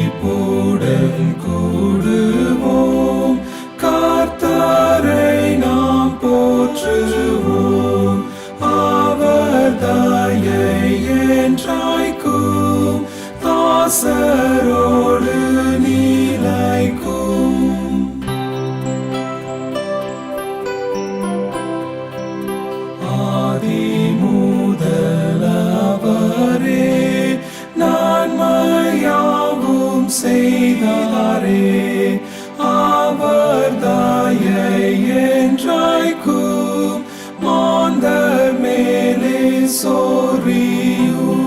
துதிப்புடன் கூடுவோம், கர்த்தரை நாம் போற்றுவோம். அவர் தயை என்றைக்கும் தாசரோடு நிலைக்கும். ஆதி முதலவரே நன்மையாவும் செய்தாரே, அவர் தயை என்றைக்கும் மாந்தர் மேலே சொரியும்.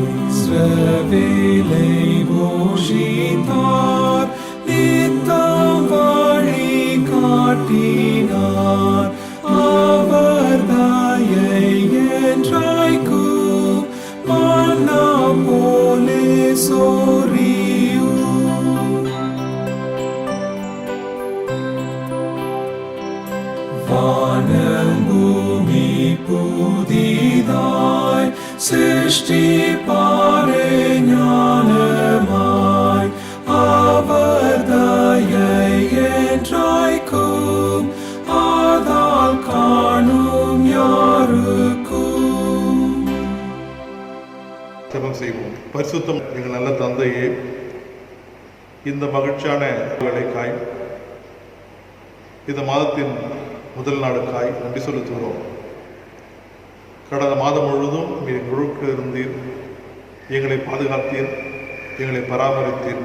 இஸ்ரவேலை போஷித்தார், நித்தம் வழி காட்டினார். அவர் தயை என்றைக்கும் மன்னா போலே சொரியும். வானம் பூமி புதிதாய் சிருஷ்டிப்பாரே ஞானமாய், அவர் தயை என்றைக்கும் ஆதால் காணும் யாருக்கும். ஜெபம் செய்வோம். பரிசுத்தம் எங்கள் நல்ல தந்தையே, இந்த மகிழ்ச்சியான வேலைக்காய், இந்த மாதத்தின் முதல் நாளுக்காய் நன்றி செலுத்துகிறோம். கடந்த மாதம் முழுவதும் நீர் முழுக்க இருந்தீர், எங்களை பாதுகாத்தீர், எங்களை பராமரித்தீர்,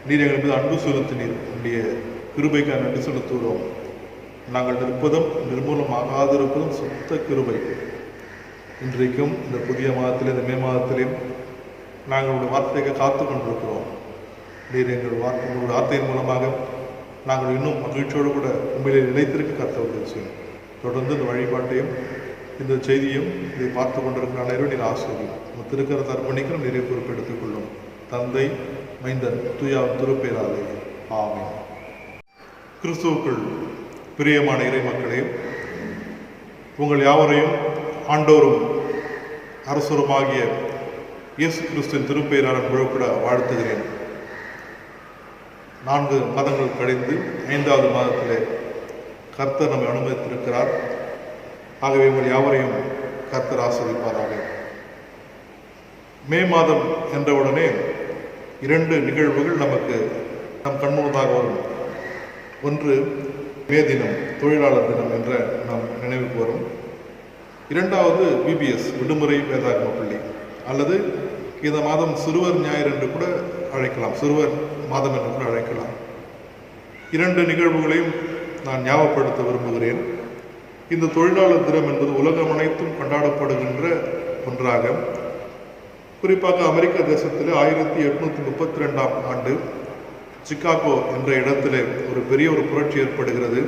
நீர் எங்கள் மீது அன்பு செலுத்தினீர். உடைய கிருபைக்காக நன்றி செலுத்துகிறோம். நாங்கள் நிற்பதும் நிர்மூலமாகாதிருப்பதும் சுத்த கிருபை. இன்றைக்கும் இந்த புதிய மாதத்திலே, இந்த மே மாதத்திலேயும் நாங்கள் உங்களுடைய வார்த்தைக்கு காத்து கொண்டிருக்கிறோம். நீர் எங்கள் வார்த்தையின் மூலமாக நாங்கள் இன்னும் மகிழ்ச்சியோடு கூட உண்மையிலே நிலைத்திருக்க கர்த்தர் செய்யும். தொடர்ந்து இந்த வழிபாட்டையும் இந்த செய்தியும் இதை பார்த்து கொண்டிருக்கிற அனைவரும் நீர் ஆசிரியம் உங்கள் திருக்கரத்தை அர்ப்பணிக்கிற நிறைய பொறுப்பெடுத்துக் கொள்ளும். தந்தை, மைந்தன், தூயாவின் திருப்பெயராலே ஆமென். கிறிஸ்துவுக்குள் பிரியமான இறை மக்களே, உங்கள் யாவரையும் ஆண்டோரும் அரசருமாகிய இயேசு கிறிஸ்துவின் திருப்பெயரால் முழுப்பட வாழ்த்துகிறேன். 4 மாதங்கள் கழிந்து 5வது மாதத்திலே கர்த்தர் நம்மை அனுமதித்திருக்கிறார். ஆகவே உங்கள் யாவரையும் கர்த்தர் ஆசீர்வதிப்பாராக. மே மாதம் என்றவுடனே 2 நிகழ்வுகள் நமக்கு நம் கண்முன்னதாக வரும். ஒன்று மே தினம், தொழிலாளர் தினம் என்ற நாம் நினைவுக்கு வரும். 2வது பிபிஎஸ், விடுமுறை வேதாகம பள்ளி, அல்லது இந்த மாதம் சிறுவர் ஞாயிறு என்று கூட அழைக்கலாம், சிறுவர் மாதம் என்று கூட அழைக்கலாம். 2 நிகழ்வுகளையும் நான் ஞாபகப்படுத்த விரும்புகிறேன். இந்த தொழிலாளர் தினம் என்பது உலகம் அனைத்தும் கொண்டாடப்படுகின்ற ஒன்றாக, குறிப்பாக அமெரிக்க தேசத்தில் 1832ஆம் ஆண்டு சிகாகோ என்ற இடத்திலே ஒரு பெரிய புரட்சி ஏற்படுகிறது.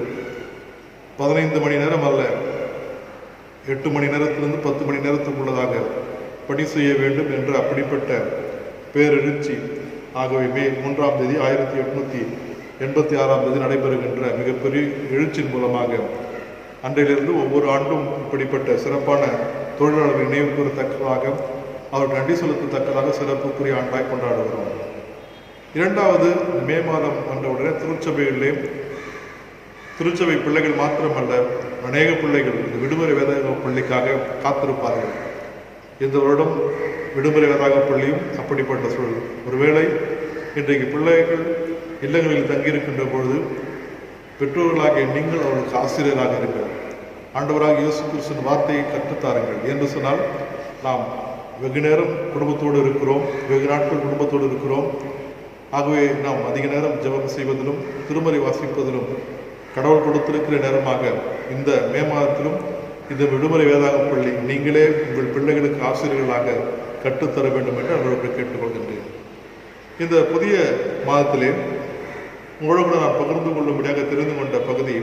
15 மணி நேரம் அல்ல, 8 மணி நேரத்திலிருந்து 10 மணி நேரத்துக்குள்ளதாக பணி செய்ய வேண்டும் என்ற அப்படிப்பட்ட பேரெழுச்சி. ஆகவே மே 3ஆம் தேதி 1886ஆம் தேதி நடைபெறுகின்ற மிகப்பெரிய எழுச்சியின் மூலமாக அன்றையிலிருந்து ஒவ்வொரு ஆண்டும் இப்படிப்பட்ட சிறப்பான தொழிலாளர்கள் நினைவு கூறத்தக்கதாக, அவர்கள் நன்றி செலுத்தத்தக்கதாக சிறப்புக்குரிய ஆண்டாய் கொண்டாடுகிறோம். 2வது மே மாதம் வந்தவுடனே திருச்சபைகளிலே திருச்சபை பிள்ளைகள் மாத்திரமல்ல, அநேக பிள்ளைகள் இந்த விடுமுறை வேதாகம பள்ளிக்காக காத்திருப்பார்கள். இந்த வருடம் விடுமுறை வேதாகம பள்ளியும் அப்படிப்பட்ட சூழல். ஒருவேளை இன்றைக்கு பிள்ளைகள் இல்லங்களில் தங்கியிருக்கின்ற பொழுது பெற்றோர்களாகிய நீங்கள் அவர்களுக்கு ஆசிரியராக இருங்கள். ஆண்டவராக இயேசு கிறிஸ்துவின் வார்த்தையை கற்றுத்தாருங்கள். என்று சொன்னால் நாம் வெகு நேரம் குடும்பத்தோடு இருக்கிறோம், வெகு நாட்கள் குடும்பத்தோடு இருக்கிறோம். ஆகவே நாம் அதிக நேரம் ஜெபம் செய்வதிலும் திருமறை வாசிப்பதிலும் கடவுள் கொடுத்திருக்கிற நேரமாக இந்த மே மாதத்திலும் இந்த விடுமுறை வேதாகம பள்ளி நீங்களே உங்கள் பிள்ளைகளுக்கு ஆசிரியர்களாக கற்றுத்தர வேண்டும் என்று அவர்களுக்கு கேட்டுக்கொள்கின்றேன். இந்த புதிய மாதத்திலே உங்களோடு நான் பகிர்ந்து கொள்ளும்படியாக தெரிந்து கொண்ட பகுதி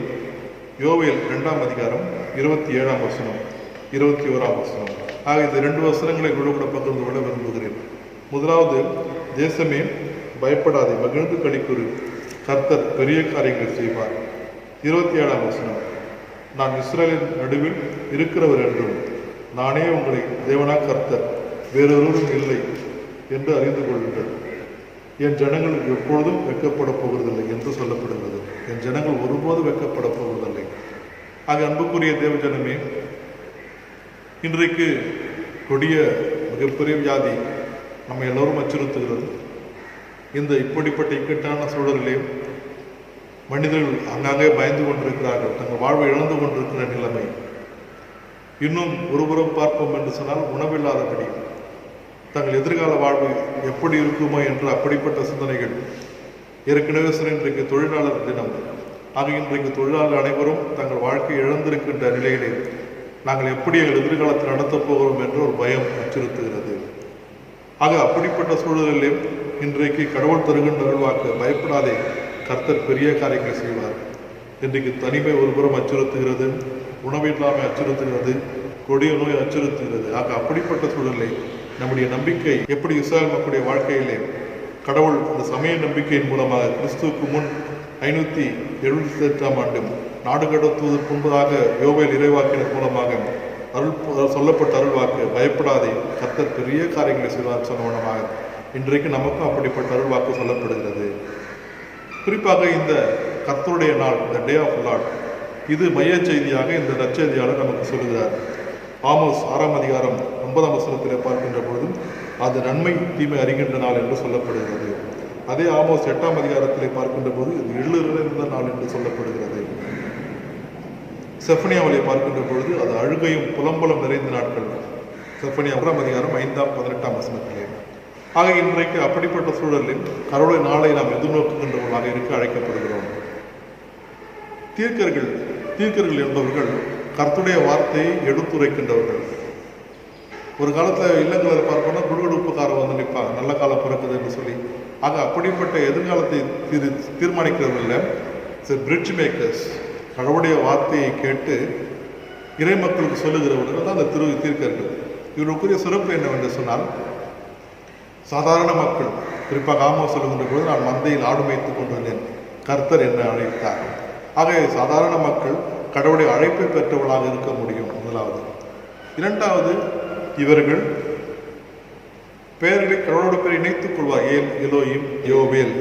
யோவேல் 2ஆம் அதிகாரம் 27ஆம் வசனம், 21ஆம் வசனம். ஆக இந்த 2 வசனங்களை உங்களோடு பகிர்ந்து கொள்ள விரும்புகிறேன். முதலாவது, தேசமே பயப்படாதே, மகிழ்ந்து களிக்குறு, கர்த்தர் பெரிய காரியங்கள் செய்வார். 27ஆம் வசனம், நான் இஸ்ரவேலின் நடுவில் இருக்கிறவர் என்றும் நானே உங்களை தேவனாக கர்த்தர், வேறொருவரும் இல்லை என்று அறிந்து கொள்ளுங்கள். என் ஜனங்கள் எப்பொழுதும் வெட்கப்பட போவதில்லை என்று சொல்லப்படுகிறது. என் ஜனங்கள் ஒருபோதும் வெட்கப்பட போவதில்லை. ஆக அன்புக்குரிய தேவ ஜனமே, இன்றைக்கு கொடிய மிகப்பெரிய வியாதி நம்ம எல்லோரும் அச்சுறுத்துகிறது. இந்த இப்படிப்பட்ட இக்கட்டான சூழலிலே மனிதர்கள் அங்காங்கே பயந்து கொண்டிருக்கிறார்கள். தங்கள் வாழ்வை இழந்து கொண்டிருக்கிற நிலைமை. இன்னும் ஒருபுறம் பார்ப்போம் என்று சொன்னால், உணவில்லாதபடி தங்கள் எதிர்கால வாழ்வு எப்படி இருக்குமோ என்று அப்படிப்பட்ட சிந்தனைகள். ஏற்கனவே இன்றைக்கு தொழிலாளர் தினம். ஆக இன்றைக்கு தொழிலாளர் அனைவரும் தங்கள் வாழ்க்கையை இழந்திருக்கின்ற நிலையிலே நாங்கள் எப்படி எங்கள் எதிர்காலத்தில் நடத்தப் போகிறோம் என்ற ஒரு பயம் அச்சுறுத்துகிறது. ஆக அப்படிப்பட்ட சூழலிலே இன்றைக்கு கடவுள் தருகின்ற அருள்வாக்கு, பயப்படாதே, கர்த்தர் பெரிய காரியங்களை செய்வார். இன்றைக்கு தனிமை ஒருபுறம் அச்சுறுத்துகிறது, உணவில்லாமல் அச்சுறுத்துகிறது, கொடிய நோய் அச்சுறுத்துகிறது. ஆக அப்படிப்பட்ட சூழலை நம்முடைய நம்பிக்கை எப்படி இஸ்ராயேல் மக்களுடைய வாழ்க்கையிலே கடவுள் இந்த சமய நம்பிக்கையின் மூலமாக கிறிஸ்துவுக்கு முன் 578ஆம் ஆண்டு நாடு கடத்துவதற்கு முன்பதாக யோவேல் இறைவாக்கின் மூலமாக சொல்லப்பட்ட அருள்வாக்கு, பயப்படாதே, கர்த்தர் பெரிய காரியங்களை செய்வார் சொன்னவனமாக இன்றைக்கு நமக்கும் அப்படிப்பட்ட அருள்வாக்கு சொல்லப்படுகிறது. குறிப்பாக இந்த கர்த்தருடைய நாள், இந்த டே ஆஃப் லார்ட், இது மைய செய்தியாக இந்த நற்செய்தியாளர் நமக்கு சொல்லுகிறார். ஆமோஸ் 6ஆம் அதிகாரம் 9ஆம் வசனத்திலே பார்க்கின்ற பொழுது அது நன்மை தீமை அறிகின்ற நாள் என்று சொல்லப்படுகிறது. அதே ஆமோஸ் 8ஆம் அதிகாரத்திலே பார்க்கின்ற போது இது எள்ளிருந்த நாள் என்று சொல்லப்படுகிறது. செஃபனியாவிலே பார்க்கின்ற பொழுது அது அழுகையும் புலம்பலம் நிறைந்த நாட்கள். செஃபனியா 1ஆம் அதிகாரம் 5ஆம் 18ஆம் வசனத்திலே. ஆக இன்றைக்கு அப்படிப்பட்ட சூழலில் கடவுளை நாளை நாம் எதிர்நோக்குகின்றவர்களாக இருக்க அழைக்கப்படுகிறோம். தீர்க்கர்கள் என்பவர்கள் கர்த்தருடைய வார்த்தையை எடுத்துரைக்கின்றவர்கள். ஒரு காலத்தில் இல்லங்களில் பார்ப்போம்னா குடுகுடுப்புக்காரன் வந்து நிற்பாங்க, நல்ல காலம் பிறக்குது என்று சொல்லி. ஆக அப்படிப்பட்ட எதிர்காலத்தை தீர்மானிக்கிறவர்கள் பிரிட்ஜ் மேக்கர்ஸ். கடவுளுடைய வார்த்தையை கேட்டு இறை மக்களுக்கு சொல்லுகிறவர்கள் தான் அந்த தீர்க்கர்கள். இவருக்குரிய சிறப்பு என்னவென்று சொன்னால், சாதாரண மக்கள், குறிப்பாக ஆமோஸ் சொல்லுகின்ற பொழுது நான் மந்தையில் ஆடு மேய்த்துக் கொண்டிருந்தேன், கர்த்தர் என்னை அழைத்தார். ஆகவே சாதாரண மக்கள் கடவுளுடைய அழைப்பை பெற்றவர்களாக இருக்க முடியும். முதலாவது. இரண்டாவது, இவர்கள் பெயர்களை கடவுளுடைய பெயரை இணைத்துக் கொள்வார். ஏல், எலோயிம், யோவேல்.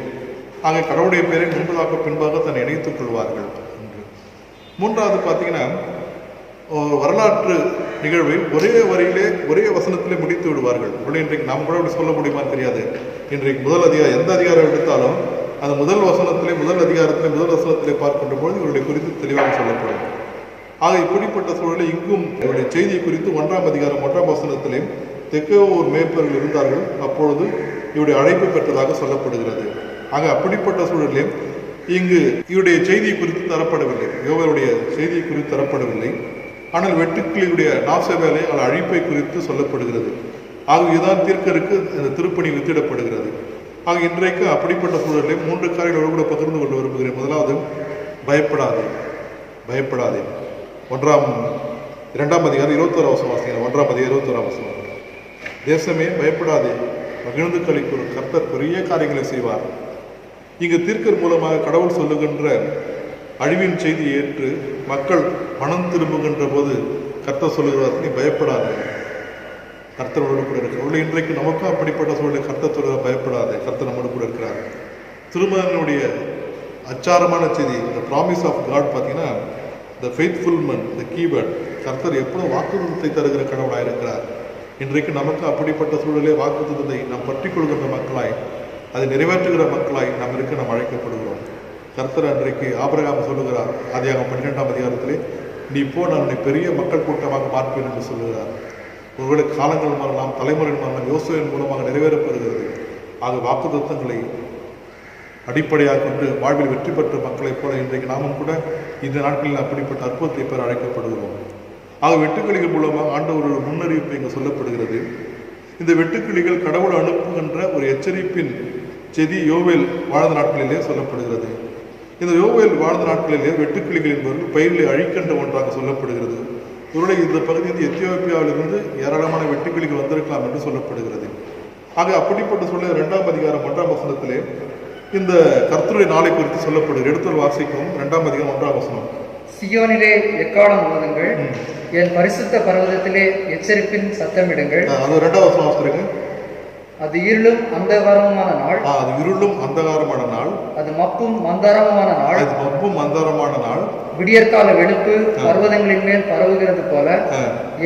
ஆக கடவுளுடைய பெயரை முன்பதாக பின்பாக தன்னை இணைத்துக் கொள்வார்கள். மூன்றாவது பார்த்தீங்கன்னா, வரலாற்று நிகழ்வை ஒரே வரியிலே ஒரே வசனத்திலே முடித்து விடுவார்கள். இன்றைக்கு நாம் கூட அப்படி சொல்ல முடியுமான்னு தெரியாது. இன்றைக்கு முதல் அதிகாரம், எந்த அதிகாரம் எடுத்தாலும் அந்த முதல் வசனத்திலே முதல் வசனத்திலே பார்க்கின்ற பொழுது இவருடைய குறித்து தெளிவாக சொல்லப்படும். ஆக இப்படிப்பட்ட சூழலில் இங்கும் இவருடைய செய்தியை குறித்து 1ஆம் அதிகாரம் 1ஆம் வசனத்திலே தெற்கே ஒரு மேய்ப்பர்கள் இருந்தார்கள், அப்பொழுது இவருடைய அழைப்பு பெற்றதாக சொல்லப்படுகிறது. ஆக அப்படிப்பட்ட சூழலிலே இங்கு இவருடைய செய்தியை குறித்து தரப்படவில்லை, யோவேலுடைய செய்தியை குறித்து தரப்படவில்லை. ஆனால் வெட்டுக்கிளியுடைய நாச வேலை அல்ல அழிப்பை குறித்து சொல்லப்படுகிறது. ஆக இதுதான் தீர்க்கருக்கு இந்த திருப்பணி வித்திடப்படுகிறது. ஆக இன்றைக்கு அப்படிப்பட்ட சூழலில் 3 காரியங்களோடு கூட பகிர்ந்து கொண்டு விரும்புகிறேன். முதலாவது, பயப்படாதே. 2ஆம் அதிகாரம் 21ஆம் வசனம். 1ஆம் அதிகாரம் 21ஆம் வசனம். தேசமே பயப்படாதே, மகிழ்ந்து களிக்கும், கர்த்தர் பெரிய காரியங்களை செய்வார். இங்கு தீர்க்கர் மூலமாக கடவுள் சொல்லுகின்ற அழிவின் செய்தியை ஏற்று மக்கள் மனம் திரும்புகின்ற போது கர்த்தர் சொல்லுகிறார், நீ பயப்படாதே, கர்த்தர் நம்மோடு கூட இருக்கிறார். இன்றைக்கு நமக்கும் அப்படிப்பட்ட சூழலை கர்த்தர் சொல்லுகிற, பயப்படாதே, கர்த்தர் நம்மோடு கூட இருக்கிறார். திருமணனுடைய அச்சாரமான செய்தி, இந்த ப்ராமிஸ் ஆஃப் காட் பார்த்தீங்கன்னா, த ஃபெய்த்ஃபுல் மன், த கீவேர்ட். கர்த்தர் எப்பொழுது வாக்குறுதித்தை தருகிற கடவுளாக இருக்கிறார். இன்றைக்கு நமக்கு அப்படிப்பட்ட சூழலே வாக்குறுதித்தை நாம் பற்றி கொள்கின்ற மக்களாய், அதை நிறைவேற்றுகிற மக்களாய் நாம் இருக்க நாம் அழைக்கப்படுகிறோம். கர்த்தர் அன்றைக்கு ஆபிரகாம் சொல்லுகிறார், ஆதியாகமம் 12ஆம் அதிகாரத்திலே, நீ இப்போ நான் உன்னை பெரிய மக்கள் கூட்டமாக மாற்பேன் என்று சொல்லுகிறார். ஒருவேளை காலங்கள் மாறலாம், தலைமுறை மாறலாம், யோசுவின் மூலமாக நிறைவேறப்படுகிறது. ஆக வாக்குத்தத்தங்களை அடிப்படையாக கொண்டு வாழ்வில் வெற்றி பெற்ற மக்களைப் போல இன்றைக்கு நாமும் கூட இந்த நாட்களில் அப்படிப்பட்ட அற்புதத்தை பெற அழைக்கப்படுகிறோம். ஆக வெட்டுக்கிளிகள் மூலமாக ஆண்டவர் ஒரு முன்னறிவிப்பு இங்கு சொல்லப்படுகிறது. இந்த வெட்டுக்கிளிகள் கடவுள் அனுப்புகின்ற ஒரு எச்சரிப்பின் செய்தி யோவேல் வாழ்ந்த நாட்களிலே சொல்லப்படுகிறது. இந்த யோவேல் வாழ்ந்த நாட்களிலே வெட்டுக்கிளிகள் என்பவர்கள் பயிர்களை அழிக்கின்ற ஒன்றாக சொல்லப்படுகிறது. ஒருவேளை இந்த பகுதியில் எத்தியோப்பியாவிலிருந்து ஏராளமான வெட்டுக்கிளிகள் வந்திருக்கலாம் என்று சொல்லப்படுகிறது. ஆக அப்படிப்பட்ட சொல்ல 2ஆம் அதிகாரம் 1ஆம் வசனத்திலே இந்த கர்த்தருடைய நாளை குறித்து சொல்லப்படுகிறது. எடுத்தல் வாசிக்கும் 2ஆம் அதிகாரம் 1ஆம் வசனம். சியோனிலே எக்காலம் ஓதுங்கள், என் பரிசுத்த பர்வதத்திலே எச்சரிப்பின் சத்தமிடுங்கள். அது 2வது வசனம் வாசிக்கிறீங்க. அது இருளும் அந்தகாரமுமான நாள், அது இருளும் அந்தகாரமான நாள், அது மப்பும் மந்தாரமுமான நாள், அது மப்பும் மந்தாரமான நாள், விடியற்கால வெளுப்பு பர்வதங்களின் மேல் பரவுகிறது போல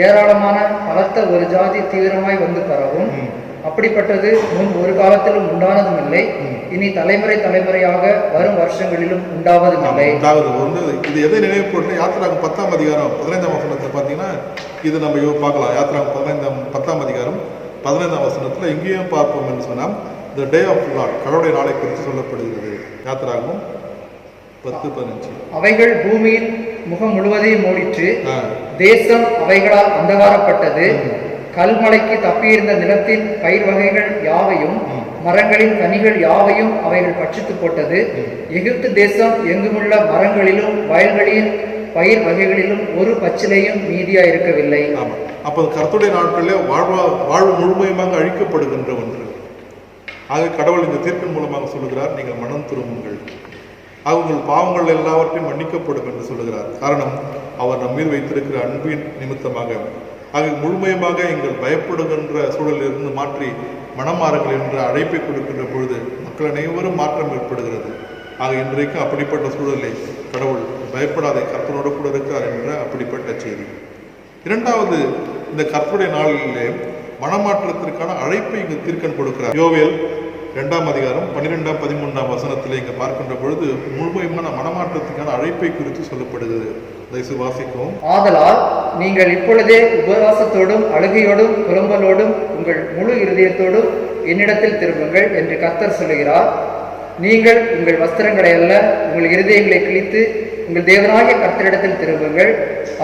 ஏராளமான பலத்த ஒரு ஜாதி தீவிரமாய் வந்து பரவும். அப்படிப்பட்டது முன் ஒரு காலத்திலும் உண்டானதும் இல்லை, இனி தலைமுறை தலைமுறையாக வரும் வருஷங்களிலும் உண்டாவதும் இல்லை. இது எதை நினைவு யாத்திராகம் 10ஆம் அதிகாரம் 15ஆம் வசனத்தை பார்த்தீங்கன்னா இது நம்ம பார்க்கலாம். யாத்திராகம் 10ஆம் அதிகாரம் 15ஆம் வசனத்தில் இங்கேயும் பார்ப்போம் என்று சொன்னால் த டே ஆஃப் லார்ட், கடவுளுடைய நாளை குறித்து சொல்லப்படுகிறது. யாத்திராகம் 10:15. அவைகள் பூமியின் முகம் முழுவதையும் மூடிற்று, தேசம் அவைகளால் அந்தகாரப்பட்டது. கல்மலைக்கு தப்பியிருந்த நிலத்தின் பயிர் வகைகள் யாவையும் மரங்களின் கனிகள் யாவையும் அவைகள் பட்சித்து போட்டது. எகிப்து தேசம் எங்குமுள்ள மரங்களிலும் வயல்களின் பயிர் வகைகளிலும் ஒரு பச்சிலையும் மீதியா இருக்கவில்லை. அப்போ கர்த்தருடைய நாட்களிலே வாழ்வு முழுமையாக அழிக்கப்படுகின்ற ஒன்று. ஆக கடவுள் இந்த தீர்ப்பின் மூலமாக சொல்லுகிறார், நீங்கள் மனம் திரும்புங்கள், உங்கள் பாவங்கள் எல்லாவற்றையும் மன்னிக்கப்படும் என்று சொல்லுகிறார். காரணம், அவர் நம் மீது வைத்திருக்கிற அன்பின் நிமித்தமாக. ஆக முழுமையாக எங்கள் பயப்படுகின்ற சூழலிலிருந்து மாற்றி மனம் மாறுங்கள் என்ற அழைப்பை கொடுக்கின்ற பொழுது மக்கள் அனைவரும் மாற்றம் ஏற்படுகிறது. ஆக இன்றைக்கு அப்படிப்பட்ட சூழலை கடவுள் பயப்படாத கர்த்தரோடு கூட இருக்கிறார் என்ற அப்படிப்பட்ட செய்தி. 2வது, இந்த கர்த்தருடைய நாளிலே மனமாற்றத்திற்கான அழைப்பை இங்கு தீர்க்கன் கொடுக்கிறார். யோவேல் 2ஆம் அதிகாரம் 12ஆம் 13ஆம் வசனத்தில் இங்கு பார்க்கின்ற பொழுது முழுமையான மனமாற்றத்துக்கான அழைப்பை குறித்து சொல்லப்படுகிறது. வாசிக்கவும். ஆதலால் நீங்கள் இப்பொழுதே உபவாசத்தோடும் அழுகையோடும் புலம்பலோடும் உங்கள் முழு இருதயத்தோடும் என்னிடத்தில் திரும்புங்கள் என்று கர்த்தர் சொல்லுகிறார். நீங்கள் உங்கள் வஸ்திரங்களை அல்ல, உங்கள் இருதயங்களை கிழித்து உங்கள் தேவனாகிய கர்த்தரிடத்தில் திரும்புங்கள்.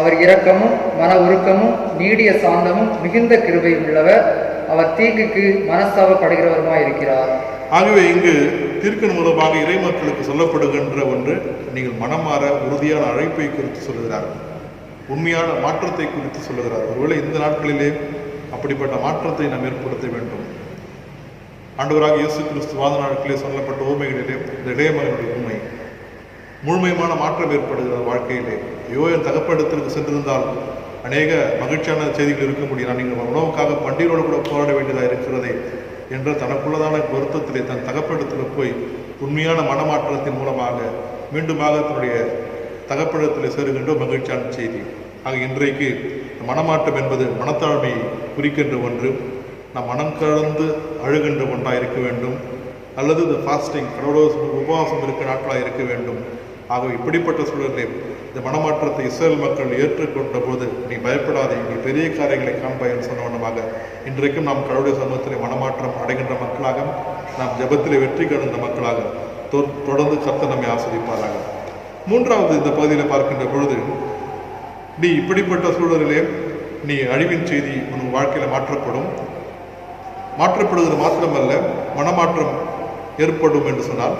அவர் இரக்கமும் மன உருக்கமும் நீடிய சாந்தமும் மிகுந்த கிருபையும் உள்ளவர். அவர் தீங்குக்கு மனஸ்தாபப்படுகிறவருமாய் இருக்கிறார். ஆகவே இங்கு தீர்க்கின் மூலமாக இறை மக்களுக்கு சொல்லப்படுகின்ற ஒன்று, நீங்கள் மனம் மாற உறுதியான அழைப்பை குறித்து சொல்லுகிறார், உண்மையான மாற்றத்தை குறித்து சொல்லுகிறார். ஒருவேளை இந்த நாட்களிலே அப்படிப்பட்ட மாற்றத்தை நாம் ஏற்படுத்த வேண்டும். ஆண்டவராக இயேசு கிறிஸ்து வாத நாட்களிலே சொல்லப்பட்ட உண்மைகளிலே இந்த இளையமகனுடைய உண்மை முழுமையான மாற்றம் ஏற்படுகிறது வாழ்க்கையிலே. என் தகப்படத்திற்கு சென்றிருந்தால் அநேக மகிழ்ச்சியான செய்திகள் இருக்க முடியும். நீங்கள் உணவுக்காக பண்டிகையோடு கூட போராட வேண்டியதாக இருக்கிறதே என்ற தனக்குள்ளதான வருத்தத்திலே தன் தகப்படத்தில் போய் உண்மையான மனமாற்றத்தின் மூலமாக மீண்டுமாக தன்னுடைய தகப்படத்தில் சேருகின்ற மகிழ்ச்சியான செய்தி. ஆக இன்றைக்கு மனமாற்றம் என்பது மனத்தாழ்மையை குறிக்கின்ற ஒன்று. நாம் மனம் கலந்து அழுகின்ற ஒன்றாக இருக்க வேண்டும், அல்லது இந்த ஃபாஸ்டிங் கடவுளோடு உபவாசம் இருக்கிற நாட்களாக இருக்க வேண்டும். ஆகவே இப்படிப்பட்ட சூழலிலே இந்த மனமாற்றத்தை இஸ்ரேல் மக்கள் ஏற்றுக்கொண்ட போது, நீ பயப்படாதே, நீ பெரிய காரியங்களை காண்பாய் என்று சொன்ன வண்ணமாக இன்றைக்கும் நாம் கடவுளுடைய சமூகத்திலே மனமாற்றம் அடைகின்ற மக்களாக, நாம் ஜெபத்திலே வெற்றி காணுகின்ற மக்களாக தொடர்ந்து கர்த்தர் நம்மை ஆஸ்வதிப்பாராக. 3வது இந்த பகுதியில் பார்க்கின்ற பொழுது, நீ இப்படிப்பட்ட சூழலிலே நீ அழிவின் செய்தி உன் வாழ்க்கையில் மாற்றப்படுவது மாத்திரமல்ல, மனமாற்றம் ஏற்படும் என்று சொன்னால்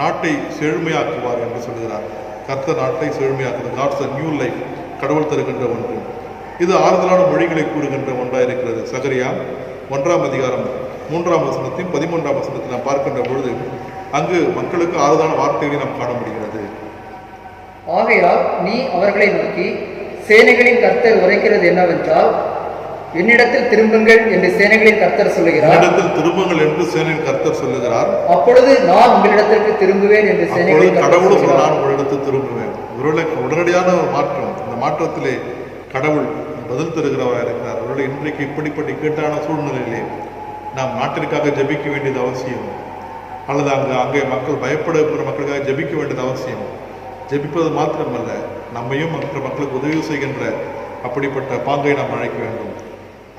நாட்டை செழுமையாக்குவார் என்று சொல்கிறார். கர்த்தர் நாட்டை செழுமையாக்குவது, காட்ஸ் அ நியூ லைஃப், கடவுள் தருகின்ற ஒன்று. இது ஆறுதலான மொழிகளை கூறுகின்ற ஒன்றாக இருக்கிறது. சகரியா 1ஆம் அதிகாரம் 3ஆம் வசனத்தையும் 13ஆம் வசனத்தை நாம் பார்க்கின்ற பொழுது அங்கு மக்களுக்கு ஆறுதலான வார்த்தைகளை நாம் காண முடிகிறது. ஆகையால் நீ அவர்களை நோக்கி, சேனைகளின் கர்த்தர் உரைக்கிறது என்னவென்றால், என்னிடத்தில் திரும்புங்கள் என்று சேனைகளின் கர்த்தர் சொல்லுகிறார். என்னிடத்தில் திரும்புங்கள் என்று சேனையின் கர்த்தர் சொல்லுகிறார். அப்பொழுது நான் உங்களிடத்திற்கு திரும்புவேன் என்று சேனைகளின் கடவுள் சொல்ல, நான் உங்களிடத்தில் திரும்புவேன். ஒருவேளை உடனடியான ஒரு மாற்றம், இந்த மாற்றத்திலே கடவுள் பதில் தருகிறவராக இருக்கிறார். ஒருவேளை இன்றைக்கு இப்படிப்பட்ட இக்கட்டான சூழ்நிலையிலே நாம் நாட்டிற்காக ஜெபிக்க வேண்டியது அவசியம், அல்லது அங்கே மக்கள் பயப்படுகிற மக்களுக்காக ஜெபிக்க வேண்டியது அவசியம். ஜெபிப்பது மாத்திரமல்ல, நம்மையும் மற்ற மக்களுக்கு உதவி செய்கின்ற அப்படிப்பட்ட பாங்கை நாம் அழைக்க வேண்டும்.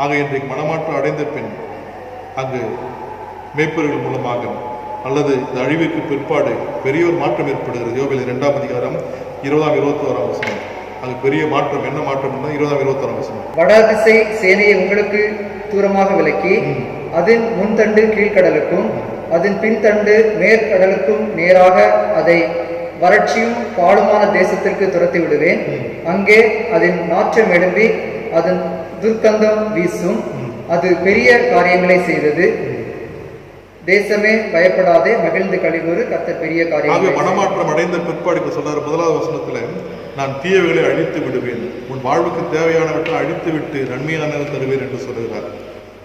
ஆக இன்றைக்கு மனமாற்றம் அடைந்த பின் அங்கு மேய்ப்பர்கள் மூலமாக அல்லது இந்த அழிவுக்கு பிற்பாடு பெரிய ஒரு மாற்றம் ஏற்படுகிறது. யோவேல் 2ஆம் அதிகாரம் 20ஆம் 21ஆம் வசனம். அங்கு பெரிய மாற்றம், என்ன மாற்றம்? 20ஆம் 21ஆம் வசனம். வடதிசை சேனையை உங்களுக்கு தூரமாக விலக்கி அதன் முன்தண்டு கீழ்கடலுக்கும் அதன் பின்தண்டு மேற்கடலுக்கும் நேராக அதை வறட்சியும் பாழுமான தேசத்திற்கு துரத்தி விடுவேன். அங்கே அதன் நாற்றம் எழும்பி அதன் துர்க்கந்தம் வீசும். அது பெரிய காரியங்களை செய்தது. தேசமே பயப்படாதே, மகிழ்ந்து கலிகூறு, கர்த்தர் பெரிய ஆகவே காரியங்களை மனமாற்றம் அடைந்த பிற்பாடு இப்ப சொல்றாரு 1வது வசனத்துல, நான் தீயவைகளை அழித்து விடுவேன், உன் வாழ்வுக்கு தேவையானவற்றை அழித்து விட்டு நன்மையானதை தருவேன் என்று சொல்லுகிறார்.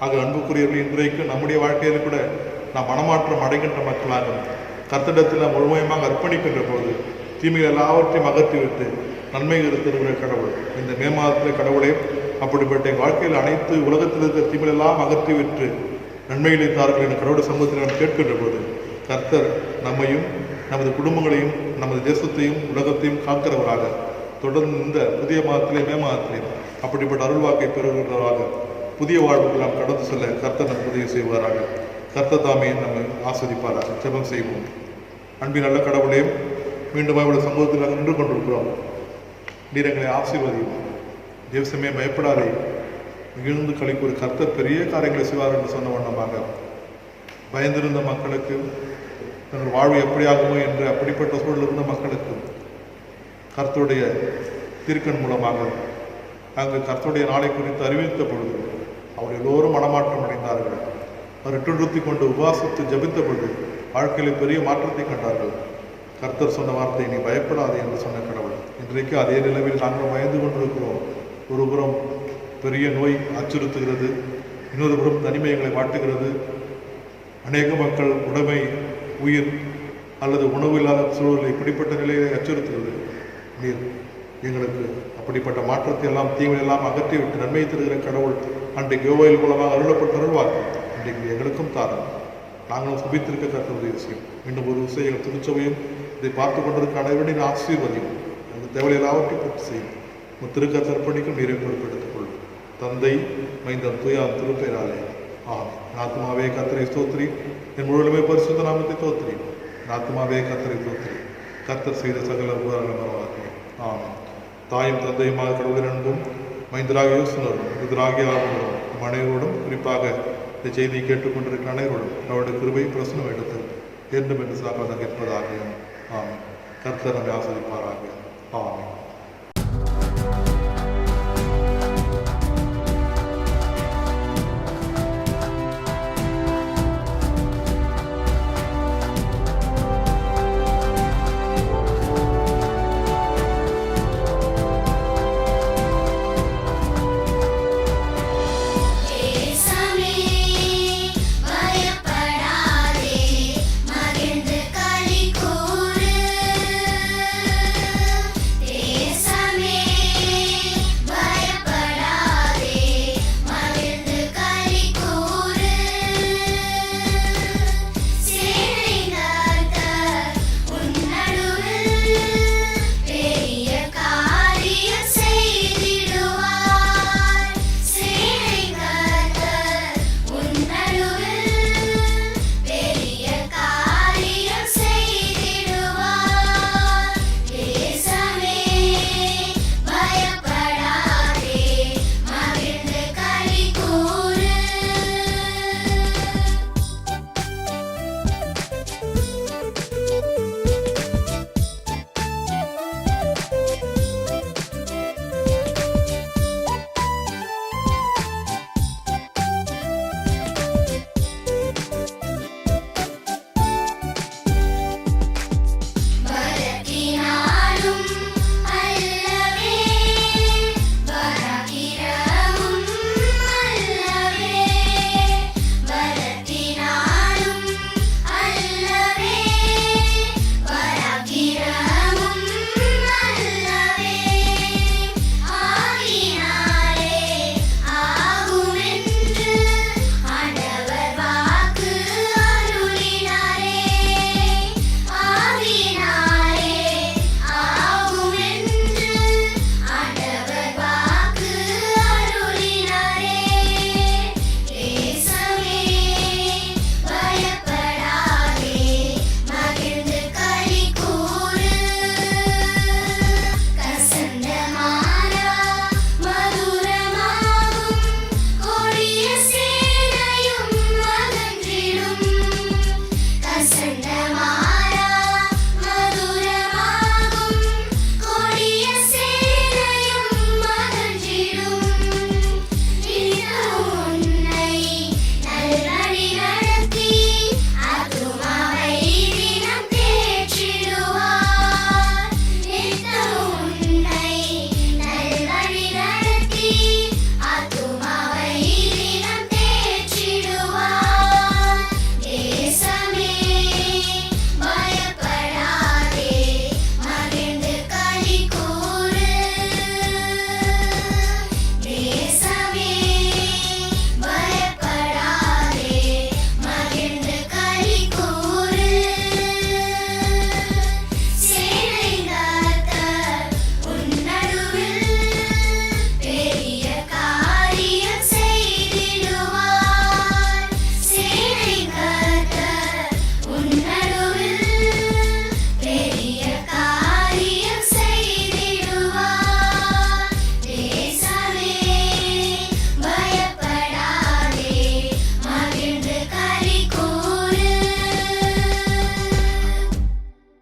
ஆக அன்புக்குரியவர்கள், இன்றைக்கு நம்முடைய வாழ்க்கையில கூட நாம் மனமாற்றம் அடைகின்ற மக்களாக கர்த்தரிடத்தில் நாம் முழுமையமாக அர்ப்பணிக்கின்ற போது தீமைகள் எல்லாவற்றையும் அகற்றிவிட்டு நன்மைகள் தருகிற கடவுள் இந்த மே மாதத்தில் கடவுளே அப்படிப்பட்ட வாழ்க்கையில் அனைத்து உலகத்தில் இருக்கிற தீமைகள் எல்லாம் அகற்றிவிட்டு நன்மைகளை தார்கள் என்ற கடவுள் சமூகத்தில் நாம் கேட்கின்ற போது கர்த்தர் நம்மையும் நமது குடும்பங்களையும் நமது தேசத்தையும் உலகத்தையும் காக்கிறவராக தொடர்ந்து இந்த புதிய மாதத்திலே மே மாதத்திலே அப்படிப்பட்ட அருள்வாக்கை பெறுகிறவராக புதிய வாழ்வுக்கு நாம் கடந்து செல்ல கர்த்தர் நம் உதவி செய்வாராக. கர்த்தர் தாமே நம்மை ஆஸ்வதிப்பாராக. ஜெபம் செய்வோம். அன்பின் நல்ல கடவுளே, மீண்டும் அவருடைய சமூகத்தில் நாங்கள் நின்று கொண்டிருக்கிறோம். நீர் எங்களை ஆசீர்வதியும். தேவசமே பயப்படாதே, மிகுந்து கலிக்கு ஒரு கர்த்தர் பெரிய காரியங்களை செய்வார் என்று சொன்ன வண்ணமாக பயந்திருந்த மக்களுக்கு தங்கள் வாழ்வு எப்படியாகுமோ என்று அப்படிப்பட்ட சூழல் இருந்த மக்களுக்கு கர்த்தருடைய தீர்க்கன் மூலமாக அங்கு கர்த்தருடைய நாளை குறித்து அறிவித்த பொழுது அவர் எல்லோரும் மனமாற்றம் அடைந்தார்கள். அவர் எட்டுறுத்தி கொண்டு உபாசித்து ஜபித்த பொழுது வாழ்க்கையில் பெரிய மாற்றத்தை கண்டார்கள். கர்த்தர் சொன்ன வார்த்தை, நீ பயப்படாதே என்று சொன்ன கடவுள் இன்றைக்கு அதே நிலவில் நாங்கள் பயந்து கொண்டிருக்கிறோம். ஒரு புறம் பெரிய நோய் அச்சுறுத்துகிறது, இன்னொரு புறம் தனிமைகளை வாட்டுகிறது. அநேக மக்கள் உடைமை, உயிர் அல்லது உணவு இல்லாத சூழலை இப்படிப்பட்ட நிலையை அச்சுறுத்துகிறது. நீர் எங்களுக்கு அப்படிப்பட்ட மாற்றத்தை எல்லாம் தீமை எல்லாம் அகற்றிவிட்டு நன்மை தருகிற கடவுள் அன்றைக்கு யோவேல் மூலமாக அருளப்பட்ட அருள்வார்கள் இன்றைக்கு எங்களுக்கும் தாரும். நாங்களும் சுபித்திருக்க கர்த்தர் உதவி செய்யும். இன்னும் ஒரு விஷயம், எங்கள் திருச்சபையும் இதை பார்த்து கொண்டிருக்க அனைவரையும் ஆசீர்வதியும். அந்த தேவையை எல்லாவற்றையும் பூர்த்தி செய்யும். உங்கள் திருக்கர்த்தர் பணிக்கும் நீரை பொறுப்பெடுத்துக் கொள்ளும். தந்தை மைந்தன் தூயான் திருப்பெயராலே ஆமென். ஆத்மாவே கர்த்தரை ஸ்தோத்திரி, என் முழுவதுமே பரிசுத்த நாமத்தை தோத்திரி. ஆத்மாவே கர்த்தரை ஸ்தோத்திரி, கர்த்தர் செய்த சகல உபகாரங்களை மறவாதே. ஆமென். தாயும் தந்தையுமாக கடவுளின் அன்பும் மைந்தராகிய யோசனரும் எதிராகிய ஆர்வலரும் நம் அனைவரோடும், குறிப்பாக இந்த செய்தியை கேட்டுக்கொண்டிருக்கிற அனைவரோடும் அவருடைய கிருபை பிரசனம் எடுத்தல் வேண்டும் என்று சாப்பாடு கேட்பதாக. ஆமென். கர்த்தர் நம்மை ஆசீர்வதிப்பாராக. ஆமென்.